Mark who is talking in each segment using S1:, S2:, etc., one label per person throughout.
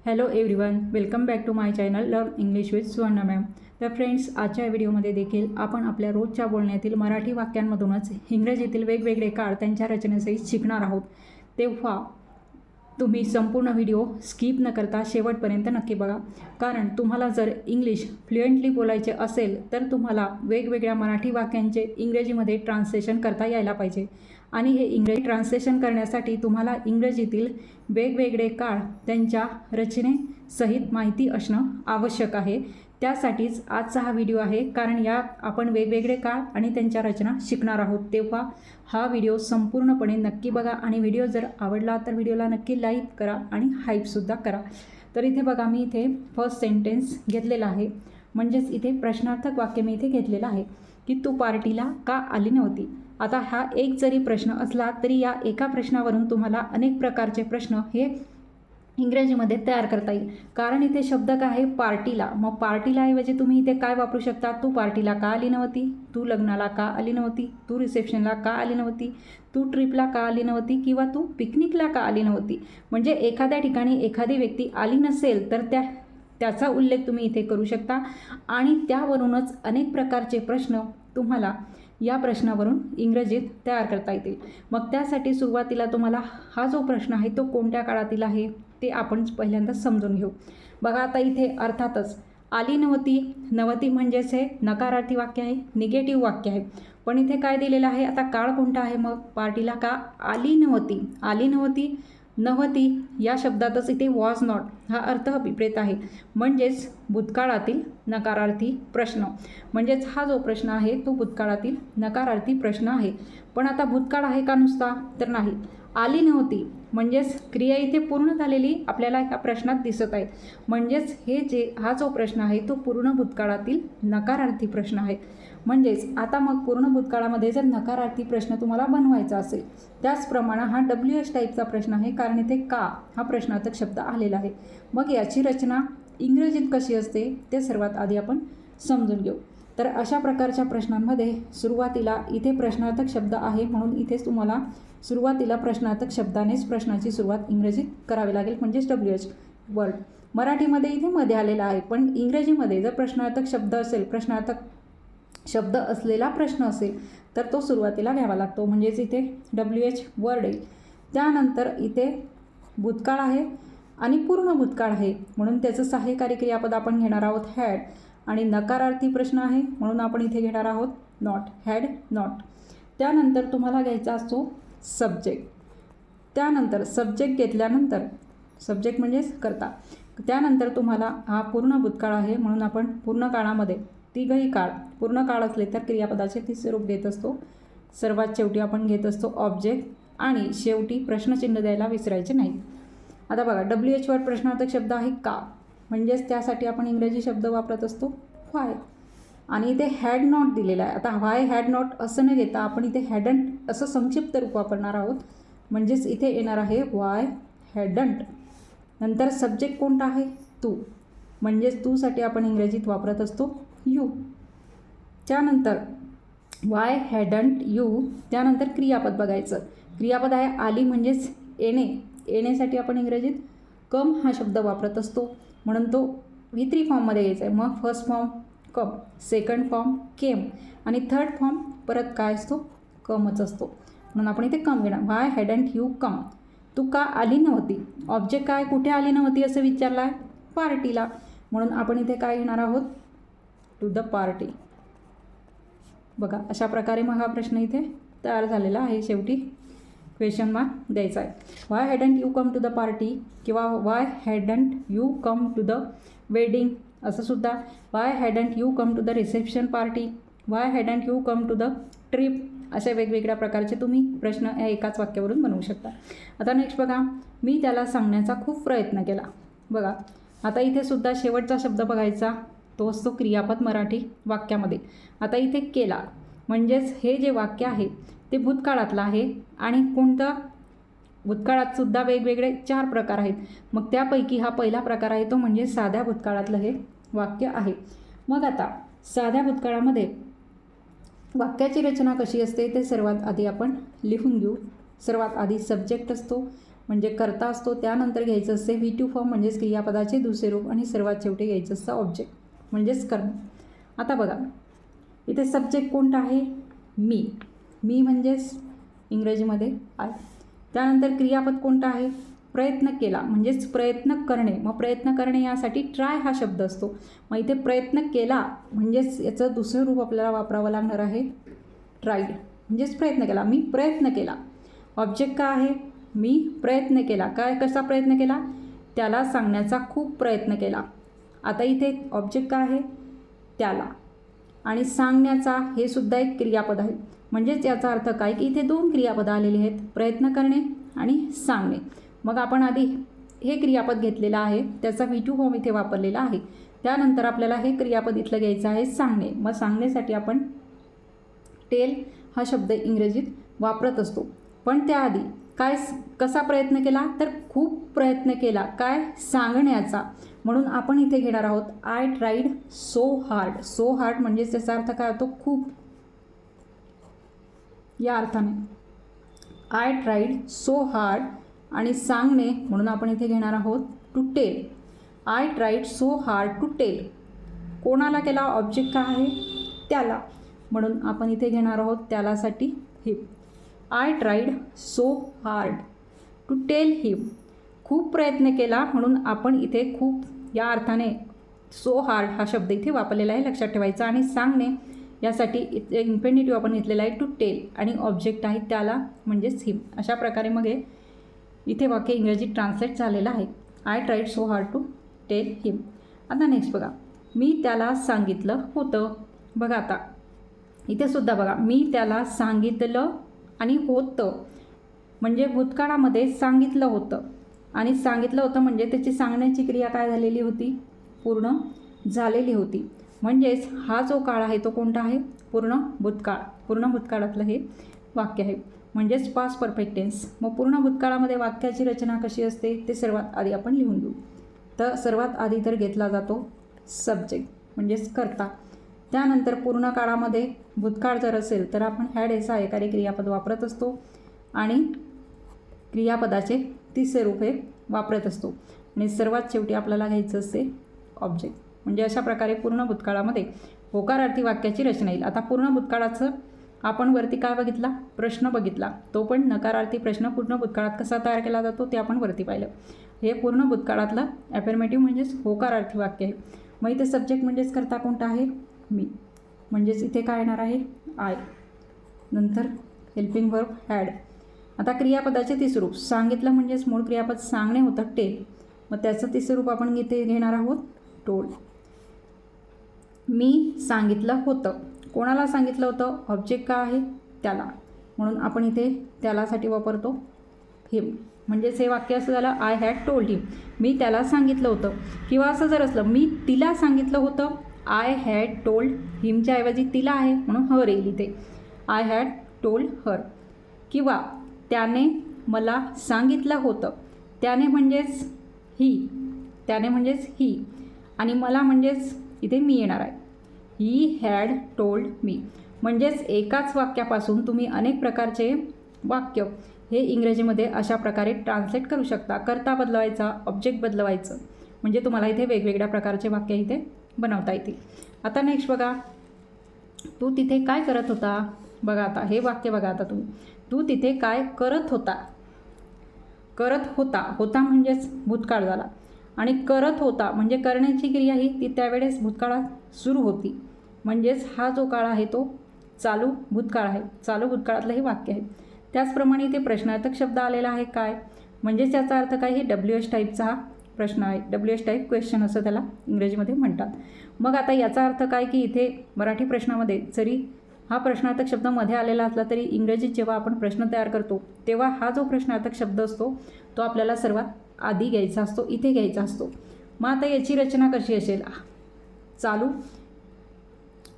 S1: Hello everyone, welcome back to my channel learn English with Suvarna ma'am. तर friends, आजच्या व्हिडिओमध्ये देखील आपण आपल्या रोजच्या बोलण्यातील मराठी वाक्यांमधूनच इंग्रजीतील वेगवेगळे काळ त्यांच्या रचनेसहित शिकणार आहोत. तेव्हा तुम्ही संपूर्ण व्हिडिओ स्किप न करता शेवटपर्यंत नक्की बघा, कारण तुम्हाला जर इंग्लिश फ्लुएंटली बोलायचे असेल तर तुम्हाला वेगवेगळ्या मराठी वाक्यांचे इंग्रजीमध्ये ट्रान्सलेशन करता यायला पाहिजे. आणि हे इंग्रजी ट्रान्सलेशन करण्यासाठी तुम्हाला इंग्रजीतील वेगवेगळे काळ त्यांच्या रचनेसहित माहिती असणं आवश्यक आहे. त्यासाठीच आजचा हा व्हिडिओ आहे, कारण यात आपण वेगवेगळे काळ आणि त्यांच्या रचना शिकणार आहोत. तेव्हा हा व्हिडिओ संपूर्णपणे नक्की बघा आणि व्हिडिओ जर आवडला तर व्हिडिओला नक्की लाईक करा आणि हाईपसुद्धा करा. तर इथे बघा, मी इथे फर्स्ट सेंटेन्स घेतलेला आहे, म्हणजेच इथे प्रश्नार्थक वाक्य मी इथे घेतलेलं आहे की तू पार्टीला का आली नव्हती. आता हा एक जरी प्रश्न असला तरी या एका प्रश्नावरून तुम्हाला अनेक प्रकारचे प्रश्न हे इंग्रजीमध्ये तयार करता येईल, कारण इथे शब्द काय आहे, पार्टीला. मग पार्टीला ऐवजी तुम्ही इथे काय वापरू शकता, तू पार्टीला का आली नव्हती, तू लग्नाला का आली नव्हती, तू रिसेप्शनला का आली नव्हती, तू ट्रिपला का आली नव्हती किंवा तू पिकनिकला का आली नव्हती. म्हणजे एखाद्या ठिकाणी एखादी व्यक्ती आली नसेल तर त्याचा उल्लेख तुम्ही इथे करू शकता आणि त्यावरूनच अनेक प्रकारचे प्रश्न तुम्हाला या प्रश्नावरून इंग्रजीत तयार करता येतील. मग त्यासाठी सुरुवातीला तुम्हाला हा जो प्रश्न आहे तो कोणत्या काळातील आहे ते आपण पहिल्यांदा समजून घेऊ. बघा, आता इथे अर्थातच आली नव्हती, नव्हती म्हणजेच हे नकारार्थी वाक्य आहे, निगेटिव्ह वाक्य आहे. पण इथे काय दिलेलं आहे, आता काळ कोणता आहे, मग पार्टीला का आली नव्हती. आली नव्हती, नव्हती या शब्दातच इथे वॉज नॉट हा अर्थ अभिप्रेत आहे, म्हणजेच भूतकाळातील नकारार्थी प्रश्न. म्हणजेच हा जो प्रश्न आहे तो भूतकाळातील नकारार्थी प्रश्न आहे. पण आता भूतकाळ आहे का नुसता, तर नाही. आली नव्हती म्हणजेच क्रिया इथे पूर्ण झालेली आपल्याला ह्या प्रश्नात दिसत आहे. म्हणजेच हा जो प्रश्न आहे तो पूर्ण भूतकाळातील नकारार्थी प्रश्न आहे. म्हणजेच आता मग पूर्ण भूतकाळामध्ये जर नकारार्थी प्रश्न तुम्हाला बनवायचा असेल, त्याचप्रमाणे हा WH टाईपचा प्रश्न आहे, कारण इथे का हा प्रश्नार्थक शब्द आलेला आहे. मग याची रचना इंग्रजीत कशी असते ते सर्वात आधी आपण समजून घेऊ. तर अशा प्रकारच्या प्रश्नांमध्ये सुरुवातीला इथे प्रश्नार्थक शब्द आहे, म्हणून इथेच तुम्हाला सुरुवातीला प्रश्नार्थक शब्दानेच प्रश्नाची सुरुवात इंग्रजीत करावी लागेल, म्हणजेच WH वर्ड. मराठीमध्ये इथे मध्ये आलेला आहे, पण इंग्रजीमध्ये जर प्रश्नार्थक शब्द असेल, प्रश्नार्थक शब्द असलेला प्रश्न असेल तर तो सुरुवातीला घ्यावा लागतो, म्हणजेच इथे WH वर्ड येईल. त्यानंतर इथे भूतकाळ आहे आणि पूर्ण भूतकाळ आहे, म्हणून त्याचं सहाय्यकारी क्रियापद आपण घेणार आहोत हॅड. आणि नकारार्थी प्रश्न आहे म्हणून आपण इथे घेणार आहोत नॉट, हॅड नॉट. त्यानंतर तुम्हाला घ्यायचा असतो सब्जेक्ट. त्यानंतर सब्जेक्ट घेतल्यानंतर, सब्जेक्ट म्हणजेच कर्ता. त्यानंतर तुम्हाला हा पूर्ण भूतकाळ आहे म्हणून आपण पूर्ण काळामध्ये तिघही काळ, पूर्ण काळ असले तर क्रियापदाचे ते स्वरूप घेत असतो. सर्वात शेवटी आपण घेत असतो ऑब्जेक्ट आणि शेवटी प्रश्नचिन्ह द्यायला विसरायचे नाही. आता बघा, WH वर प्रश्नार्थक शब्द आहे का, म्हणजेच त्यासाठी आपण इंग्रजी शब्द वापरत असतो व्हाय. आणि इथे हॅड नॉट दिलेला आहे. आता व्हाय हॅड नॉट असं न घेता आपण इथे हॅडंट असं संक्षिप्त रूप वापरणार आहोत, म्हणजेच इथे येणार आहे व्हाय हॅडंट. नंतर सब्जेक्ट कोणता आहे, तू, म्हणजेच तूसाठी आपण इंग्रजीत वापरत असतो यू. त्यानंतर वाय हॅडंट यू. त्यानंतर क्रियापद बघायचं. क्रियापद आहे आली म्हणजेच येणे. येण्यासाठी आपण इंग्रजीत कम हा शब्द वापरत असतो, म्हणून तो V3 फॉर्ममध्ये यायचा आहे. मग फर्स्ट फॉर्म कम, सेकंड फॉर्म केम आणि थर्ड फॉर्म परत काय असतो, कमच असतो, म्हणून आपण इथे कम घेणार. Why hadn't you come. तू का आली नव्हती. ऑब्जेक्ट काय, कुठे आली नव्हती असं विचारलं आहे, पार्टीला, म्हणून आपण इथे काय घेणार आहोत, टू द पार्टी. बघा, अशा प्रकारे मग हा प्रश्न इथे तयार झालेला आहे. शेवटी क्वेश्चन मार्क द्यायचा आहे. Why hadn't you come to the party किंवा why hadn't you come to the wedding, असं सुद्धा. Why hadn't you come to the reception party, why hadn't you come to the trip. अशा वेगवेगळ्या प्रकारचे तुम्ही प्रश्न या एकाच वाक्यावरून बनवू शकता. आता नेक्स्ट बघा, मी त्याला सांगण्याचा खूप प्रयत्न केला. बघा, आता इथे सुद्धा शेवटचा शब्द बघायचा, तो असतो क्रियापद मराठी वाक्यामध्ये. आता इथे केला म्हणजेच हे जे वाक्य आहे ते भूतकाळातलं आहे आणि कोणतं, भूतकाळात सुद्धा वेगवेगळे 4 प्रकार आहेत. मग त्यापैकी हा पहिला प्रकार आहे तो म्हणजे साध्या भूतकाळातलं हे वाक्य आहे. मग आता साध्या भूतकाळामध्ये वाक्याची रचना कशी असते ते सर्वात आधी आपण लिहून घेऊ. सर्वात आधी सब्जेक्ट असतो, म्हणजे कर्ता असतो, त्यानंतर घ्यायचं असते V2 फॉर्म म्हणजेच क्रियापदाचे दुसरे रूप आणि सर्वात शेवटी घ्यायचं असतं ऑब्जेक्ट म्हणजेच कर्म. आता बघा इथे सब्जेक्ट कोणता आहे? मी म्हणजेच इंग्रजीमध्ये आय. त्यानंतर क्रियापद कोणता आहे? प्रयत्न केला म्हणजेच प्रयत्न करणे. मग प्रयत्न करणे यासाठी ट्राय हा शब्द असतो. मग इथे प्रयत्न केला म्हणजेच याचं दुसरं रूप आपल्याला वापरावं लागणार आहे ट्राईड म्हणजेच प्रयत्न केला. मी प्रयत्न केला. ऑब्जेक्ट का आहे? मी प्रयत्न केला. काय कसा प्रयत्न केला? त्याला सांगण्याचा खूप प्रयत्न केला. आता इथे ऑब्जेक्ट का आहे? त्याला. आणि सांगण्याचा हे सुद्धा एक क्रियापद आहे. म्हणजेच याचा अर्थ काय की इथे दोन क्रियापदं आलेली आहेत, प्रयत्न करणे आणि सांगणे. मग आपण आधी हे क्रियापद घेतलेलं आहे, त्याचा V2 फॉर्म इथे वापरलेला आहे. त्यानंतर आपल्याला हे क्रियापद इथलं घ्यायचं आहे सांगणे. मग सांगण्यासाठी आपण टेल हा शब्द इंग्रजीत वापरत असतो. पण त्याआधी कसा प्रयत्न केला? तर खूप प्रयत्न केला. काय? सांगण्याचा. म्हणून आपण इथे घेणार आहोत I tried so hard. So hard म्हणजेच त्याचा अर्थ काय होतो? खूप. या अर्थाने आय ट्राईड सो हार्ड आणि सांगणे म्हणून आपण इथे घेणार आहोत to tell. I tried so hard to tell. कोणाला केला? ऑब्जेक्ट का आहे? त्याला. म्हणून आपण इथे घेणार आहोत त्यालासाठी him. I tried so hard to tell him. खूप प्रयत्न केला म्हणून आपण इथे खूप या अर्थाने सो हार्ड हा शब्द इथे वापरलेला आहे, लक्षात ठेवायचा. आणि सांगणे यासाठी इथे इन्फिनिटिव्ह आपण घेतलेला आहे टू टेल आणि ऑब्जेक्ट आहे त्याला म्हणजेच हिम. अशा प्रकारे मग इथे वाक्य इंग्रजीत ट्रान्सलेट झालेलं आहे. I tried so hard to tell him. आता नेक्स्ट बघा, मी त्याला सांगितलं होतं. बघा आता इथे सुद्धा बघा, मी त्याला सांगितलं आणि होतं म्हणजे भूतकाळामध्ये सांगितलं होतं. आणि सांगितलं होतं म्हणजे त्याची सांगण्याची क्रिया काय झालेली होती? पूर्ण झालेली होती. म्हणजेच हा जो काळ आहे तो कोणता आहे? पूर्ण भूतकाळ. पूर्ण भूतकाळातलं हे वाक्य आहे म्हणजेच पास्ट परफेक्ट टेन्स. मग पूर्ण भूतकाळामध्ये वाक्याची रचना कशी असते ते सर्वात आधी आपण लिहून घेऊ. तर सर्वात आधी तर घेतला जातो सब्जेक्ट म्हणजेच कर्ता. त्यानंतर पूर्ण काळामध्ये भूतकाळ जर असेल तर आपण हॅड हे सहाय्यकारी क्रियापद वापरत असतो आणि क्रियापदाचे तिसरे रूप हे वापरत असतो. आणि सर्वात शेवटी आपल्याला घ्यायचं असते ऑब्जेक्ट. म्हणजे अशा प्रकारे पूर्ण भूतकाळामध्ये होकारार्थी वाक्याची रचना येईल. आता पूर्ण भूतकाळाचं आपण वरती काय बघितला? प्रश्न बघितला. तो पण नकारार्थी प्रश्न पूर्ण भूतकाळात कसा तयार केला जातो ते आपण वरती पाहिलं. हे पूर्ण भूतकाळातलं ॲफर्मेटिव्ह म्हणजेच होकारार्थी वाक्य आहे. मग इथे सब्जेक्ट म्हणजेच कर्ता कोणता आहे? मी. म्हणजेच इथे काय येणार आहे? आय. नंतर हेल्पिंग वर्ब हॅड. आता क्रियापदाचे तिसरे रूप सांगितलं म्हणजेच मूळ क्रियापद सांगणे होतं टेल. मग त्याचं तिसरं रूप आपण इथे घेणार आहोत टोल्ड. मी सांगितलं होतं. कोणाला सांगितलं होतं? ऑब्जेक्ट का आहे? त्याला. म्हणून आपण इथे त्यालासाठी वापरतो हिम. म्हणजेच हे वाक्य असं झालं आय हॅड टोल्ड हिम. मी त्याला सांगितलं होतं. किंवा असं जर असलं मी तिला सांगितलं होतं. आय हॅड टोल्ड हिमच्या ऐवजी तिला आहे म्हणून हर येईल इथे. I had told her. किंवा त्याने मला सांगितलं होतं. त्याने म्हणजेच ही. त्याने म्हणजेच ही आणि मला म्हणजेच इथे मी येणार आहे. He had told me. म्हणजेच एकाच वाक्यापासून तुम्ही अनेक प्रकारचे वाक्य हे इंग्रजीमध्ये अशा प्रकारे ट्रान्सलेट करू शकता. कर्ता बदलवायचा, ऑब्जेक्ट बदलवायचं म्हणजे तुम्हाला इथे वेगवेगळ्या प्रकारचे वाक्य इथे बनवता येतील. आता नेक्स्ट बघा, तू तिथे काय करत होता? बघा आता हे वाक्य बघा आता तुम्ही. तू तिथे काय करत होता? करत होता. होता म्हणजेच भूतकाळ झाला आणि करत होता म्हणजे करण्याची क्रिया ही ती त्यावेळेस भूतकाळात सुरू होती. म्हणजेच हा जो काळ आहे तो चालू भूतकाळ आहे. चालू भूतकाळातलं हे वाक्य आहे. त्याचप्रमाणे इथे प्रश्नार्थक शब्द आलेला आहे काय म्हणजेच याचा अर्थ काय? हे WH टाईपचा हा प्रश्न आहे. WH टाईप क्वेश्चन असं त्याला इंग्रजीमध्ये म्हणतात. मग आता याचा अर्थ काय की इथे मराठी प्रश्नामध्ये जरी हा प्रश्नार्थक शब्द मध्ये आलेला असला तरी इंग्रजीत जेव्हा आपण प्रश्न तयार करतो तेव्हा हा जो प्रश्नार्थक शब्द असतो तो आपल्याला सर्वात आधी घ्यायचा असतो, इथे घ्यायचा असतो. मग आता याची रचना कशी असेल? चालू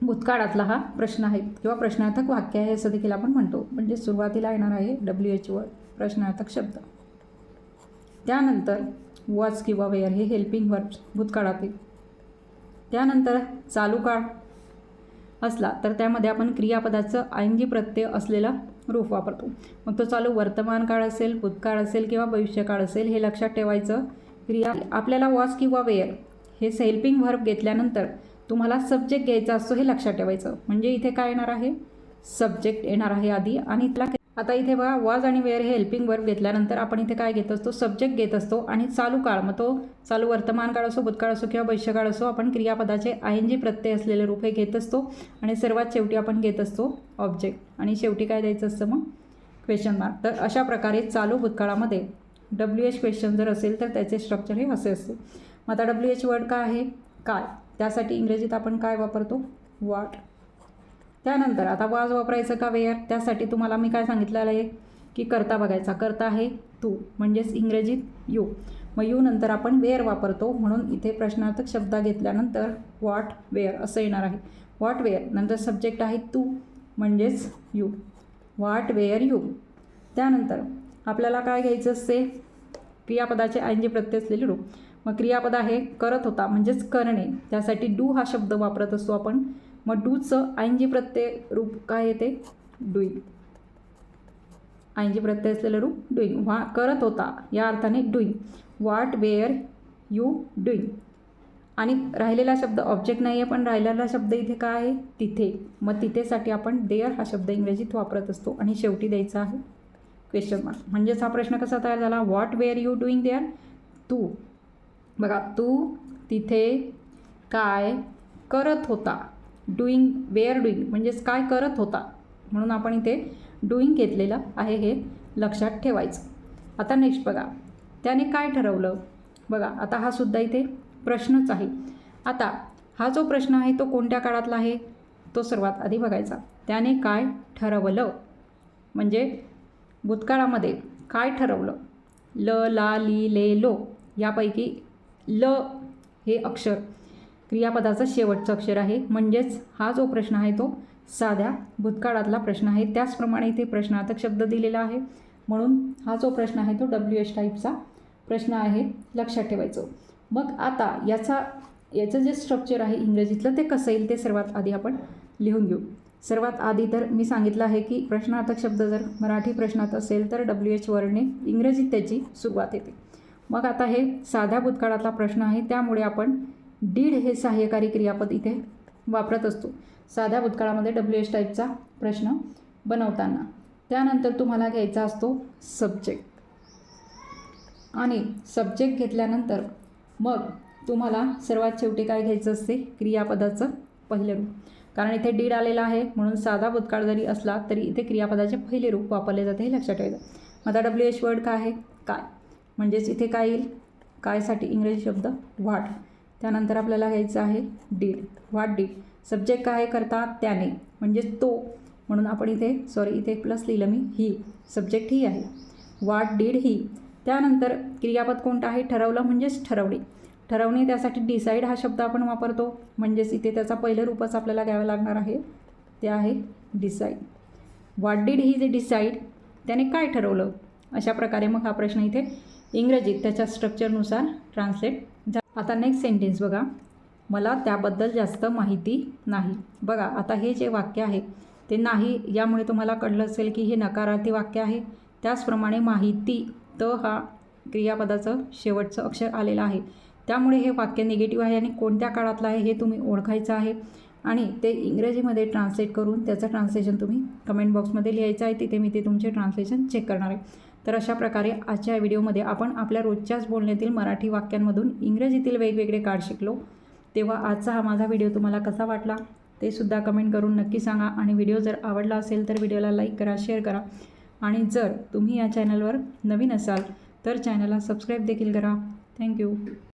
S1: भूतकाळातला हा प्रश्न आहे किंवा प्रश्नार्थक वाक्य आहे असं देखील आपण म्हणतो. म्हणजे सुरुवातीला येणार आहे WH वर प्रश्नार्थक शब्द. त्यानंतर वॉज किंवा वेअर हे हेल्पिंग वर्ब्स भूतकाळातील. त्यानंतर चालू काळ. असला तर त्यामध्ये आपण क्रियापदाचं ING प्रत्यय असलेला रूप वापरतो. मग तो चालू वर्तमान काळ असेल, भूतकाळ असेल किंवा भविष्यकाळ असेल हे लक्षात ठेवायचं. आपल्याला वॉज किंवा वेअर हे हेल्पिंग व्हर्ब घेतल्यानंतर तुम्हाला सब्जेक्ट घ्यायचा असतो हे लक्षात ठेवायचं. म्हणजे इथे काय येणार आहे, सब्जेक्ट येणार आहे आधी. आणि आता इथे बघा वॉज आणि वेअर हे हेल्पिंग वर्ब घेतल्यानंतर आपण इथे काय घेत असतो, सब्जेक्ट घेत असतो. आणि चालू काळ, मग तो चालू वर्तमान काळ असो, भूतकाळ असो किंवा भविष्यकाळ असो, आपण क्रियापदाचे ING प्रत्यय असलेले रूप हे घेत असतो. आणि सर्वात शेवटी आपण घेत असतो ऑब्जेक्ट. आणि शेवटी काय द्यायचं असतं मग, क्वेश्चन मार्क. तर अशा प्रकारे चालू भूतकाळामध्ये WH क्वेश्चन जर असेल तर त्याचे स्ट्रक्चर हे असे असते. मग आता WH वर्ड काय आहे, काय, त्यासाठी इंग्रजीत आपण काय वापरतो, व्हॉट. त्यानंतर आता वाज वापरायचं का वेअर, त्यासाठी तुम्हाला मी काय सांगितलेलं आहे की कर्ता बघायचा. कर्ता आहे तू, म्हणजेच इंग्रजीत यू. मग यू नंतर आपण वेअर वापरतो. म्हणून इथे प्रश्नार्थक शब्द घेतल्यानंतर व्हॉट वेअर असं येणार आहे. व्हॉट वेअर नंतर सब्जेक्ट आहे तू म्हणजेच यू, व्हॉट वेअर यू. त्यानंतर आपल्याला काय घ्यायचं असते, क्रियापदाचे ING प्रत्यय असलेले रूप. मग क्रियापद आहे करत होता म्हणजेच करणे, त्यासाठी डू हा शब्द वापरत असतो आपण. मग डूचं ING प्रत्यय रूप काय येते, डुईंग. ING प्रत्यय असलेलं रूप डुईंग. करत होता या अर्थाने doing. What were you doing. आणि राहिलेला शब्द ऑब्जेक्ट नाही आहे, पण राहिलेला शब्द इथे काय आहे, तिथे. मग तिथेसाठी आपण देअर हा शब्द इंग्रजीत वापरत असतो. आणि शेवटी द्यायचा आहे क्वेश्चन मार्क. म्हणजेच हा प्रश्न कसा तयार झाला, what were you doing there. तू बघा, तू तिथे काय करत होता. डुईंग वेअर डुईंग म्हणजेच काय करत होता, म्हणून आपण इथे डुईंग घेतलेलं आहे हे लक्षात ठेवायचं. आता नेक्स्ट बघा, त्याने काय ठरवलं. बघा आता हा सुद्धा इथे प्रश्नच आहे. आता हा जो प्रश्न आहे तो कोणत्या काळातला आहे, तो सर्वात आधी बघायचा. त्याने काय ठरवलं म्हणजे भूतकाळामध्ये काय ठरवलं. ल, ला, ली, ले, लो यापैकी ल हे अक्षर क्रियापदाचं शेवटचं अक्षर आहे. म्हणजेच हा जो प्रश्न आहे तो साध्या भूतकाळातला प्रश्न आहे. त्याचप्रमाणे इथे प्रश्नार्थक शब्द दिलेला आहे. म्हणून हा जो प्रश्न आहे तो WH टाईपचा प्रश्न आहे, लक्षात ठेवायचं. मग आता याचं जे स्ट्रक्चर आहे इंग्रजीतलं ते कसं येईल ते सर्वात आधी आपण लिहून घेऊ. सर्वात आधी तर मी सांगितलं आहे की प्रश्नार्थक शब्द जर मराठी प्रश्नात असेल तर WH वर्डने इंग्रजीत त्याची सुरुवात येते. मग आता हे साध्या भूतकाळातला प्रश्न आहे, त्यामुळे आपण डीड हे सहाय्यकारी क्रियापद इथे वापरत असतो साध्या भूतकाळामध्ये WH टाईपचा प्रश्न बनवताना. त्यानंतर तुम्हाला घ्यायचा असतो सब्जेक्ट. आणि सब्जेक्ट घेतल्यानंतर मग तुम्हाला सर्वात शेवटी काय घ्यायचं असते, क्रियापदाचं पहिलं रूप. कारण इथे डीड आलेला आहे म्हणून साधा भूतकाळ जरी असला तरी इथे क्रियापदाचे पहिले रूप वापरले जाते हे लक्षात ठेवायचं. आता WH वर्ड काय आहे, काय. म्हणजेच इथे काय येईल, कायसाठी इंग्रजी शब्द व्हॉट. त्यानंतर आपल्याला घ्यायचं आहे डीड, व्हॉट डीड. सब्जेक्ट काय करता, त्याने म्हणजेच तो. म्हणून आपण इथे प्लस लिहिलं मी, ही. सब्जेक्ट ही आहे, व्हॉट डीड ही. त्यानंतर क्रियापद कोणतं आहे, ठरवलं म्हणजेच ठरवणे. ठरवणे त्यासाठी डिसाईड हा शब्द आपण वापरतो. म्हणजेच इथे त्याचा पहिलं रूपच आपल्याला घ्यावं लागणार आहे, ते आहे डिसाईड. व्हॉट डीड ही जे डिसाईड, त्याने काय ठरवलं. अशा प्रकारे मग हा प्रश्न इथे इंग्रजीत त्याच्या स्ट्रक्चरनुसार ट्रान्सलेट झाला. आता नेक्स्ट सेंटेन्स बघा, मला त्याबद्दल जास्त माहिती नाही. बघा आता हे जे वाक्य आहे ते नाही, यामुळे तुम्हाला कळलं असेल की हे नकारार्थी वाक्य आहे. त्याचप्रमाणे माहिती त हा क्रियापदाचं शेवटचं अक्षर आलेलं आहे, त्यामुळे हे वाक्य निगेटिव्ह आहे आणि कोणत्या काळातलं आहे हे तुम्ही ओळखायचं आहे आणि ते इंग्रजीमध्ये ट्रान्सलेट करून त्याचं ट्रान्सलेशन तुम्ही कमेंट बॉक्समध्ये लिहायचं आहे. तिथे मी ते तुमचे ट्रान्सलेशन चेक करणार आहे. तर अशा प्रकारे आजच्या व्हिडिओमध्ये आपण आपल्या रोजच्याच बोलण्यातील मराठी वाक्यांमधून इंग्रजीतील वेगवेगळे काळ शिकलो. तेव्हा आजचा हा माझा व्हिडिओ तुम्हाला कसा वाटला ते सुद्धा कमेंट करून नक्की सांगा. आणि व्हिडिओ जर आवडला असेल तर व्हिडिओला लाईक करा, शेअर करा. आणि जर तुम्ही या चॅनलवर नवीन असाल तर चॅनलला सबस्क्राईब देखील करा. थँक्यू.